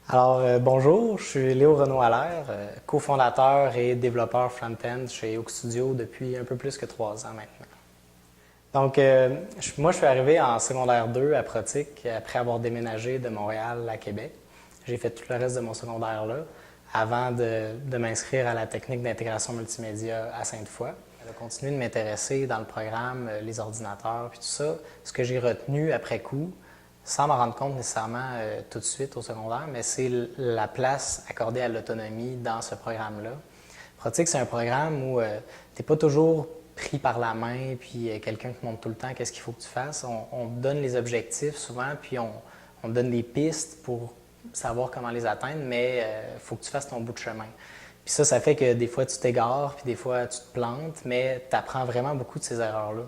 Bonjour, je suis Léo Renaud-Allaire, cofondateur et développeur front-end chez Oak Studio depuis un peu plus que 3 ans maintenant. Moi, je suis arrivé en secondaire 2 à Protic après avoir déménagé de Montréal à Québec. J'ai fait tout le reste de mon secondaire là avant de m'inscrire à la technique d'intégration multimédia à Sainte-Foy. Elle a continué de m'intéresser dans le programme, les ordinateurs, puis tout ça. Ce que j'ai retenu après coup, sans m'en rendre compte nécessairement tout de suite au secondaire, mais c'est la place accordée à l'autonomie dans ce programme-là. Protic, c'est un programme où tu n'es pas toujours pris par la main, puis quelqu'un te montre tout le temps qu'est-ce qu'il faut que tu fasses. On te donne les objectifs souvent, puis on te donne des pistes pour savoir comment les atteindre, mais il faut que tu fasses ton bout de chemin. Puis ça fait que des fois tu t'égares, puis des fois tu te plantes, mais tu apprends vraiment beaucoup de ces erreurs-là.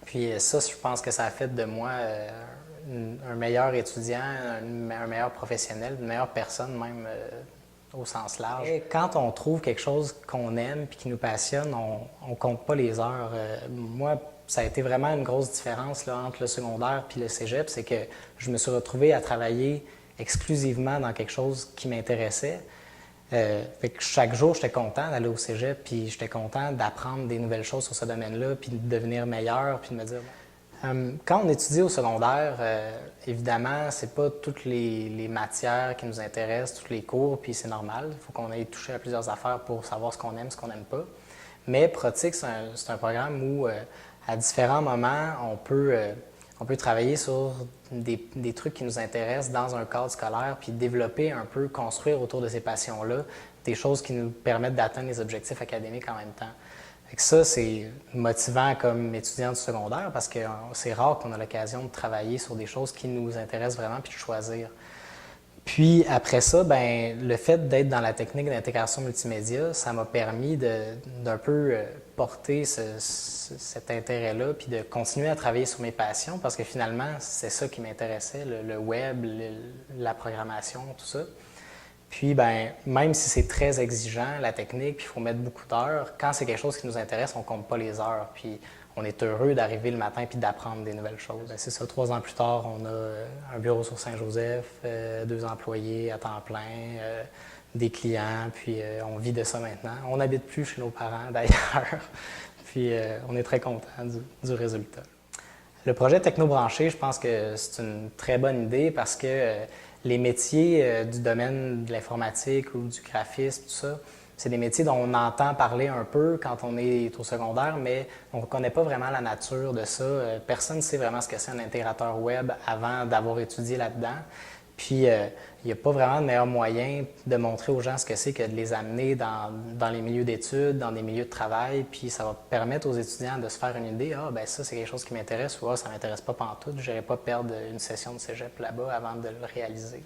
Puis ça, je pense que ça a fait de moi un meilleur étudiant, un meilleur professionnel, une meilleure personne même au sens large. Et quand on trouve quelque chose qu'on aime puis qui nous passionne, on ne compte pas les heures. Moi, ça a été vraiment une grosse différence là, entre le secondaire puis le cégep, c'est que je me suis retrouvé à travailler exclusivement dans quelque chose qui m'intéressait. Fait que chaque jour, j'étais content d'aller au cégep, puis j'étais content d'apprendre des nouvelles choses sur ce domaine-là, puis de devenir meilleur, puis de me dire... Quand on étudie au secondaire, évidemment, c'est pas toutes les matières qui nous intéressent, tous les cours, puis c'est normal. Il faut qu'on ait touché à plusieurs affaires pour savoir ce qu'on aime, ce qu'on n'aime pas. Mais Protic, c'est un programme où, à différents moments, on peut travailler sur des trucs qui nous intéressent dans un cadre scolaire, puis développer un peu, construire autour de ces passions-là, des choses qui nous permettent d'atteindre les objectifs académiques en même temps. Fait que ça, c'est motivant comme étudiant du secondaire parce que c'est rare qu'on a l'occasion de travailler sur des choses qui nous intéressent vraiment puis de choisir. Puis après ça, ben, le fait d'être dans la technique d'intégration multimédia, ça m'a permis d'un peu porter cet intérêt-là, puis de continuer à travailler sur mes passions, parce que finalement, c'est ça qui m'intéressait, le web, la programmation, tout ça. Puis, ben, même si c'est très exigeant, la technique, puis il faut mettre beaucoup d'heures, quand c'est quelque chose qui nous intéresse, on ne compte pas les heures. Puis, on est heureux d'arriver le matin puis d'apprendre des nouvelles choses. C'est ça, 3 ans plus tard, on a un bureau sur Saint-Joseph, 2 employés à temps plein, des clients, puis on vit de ça maintenant. On n'habite plus chez nos parents d'ailleurs, puis on est très content du résultat. Le projet Technobranché, je pense que c'est une très bonne idée parce que les métiers du domaine de l'informatique ou du graphisme, tout ça, c'est des métiers dont on entend parler un peu quand on est au secondaire, mais on ne connaît pas vraiment la nature de ça. Personne ne sait vraiment ce que c'est un intégrateur web avant d'avoir étudié là-dedans. Puis, il n'y a pas vraiment de meilleur moyen de montrer aux gens ce que c'est que de les amener dans les milieux d'études, dans des milieux de travail. Puis, ça va permettre aux étudiants de se faire une idée. Ah, ben ça, c'est quelque chose qui m'intéresse ou ah, ça ne m'intéresse pas pantoute. Je n'irai pas perdre une session de cégep là-bas avant de le réaliser.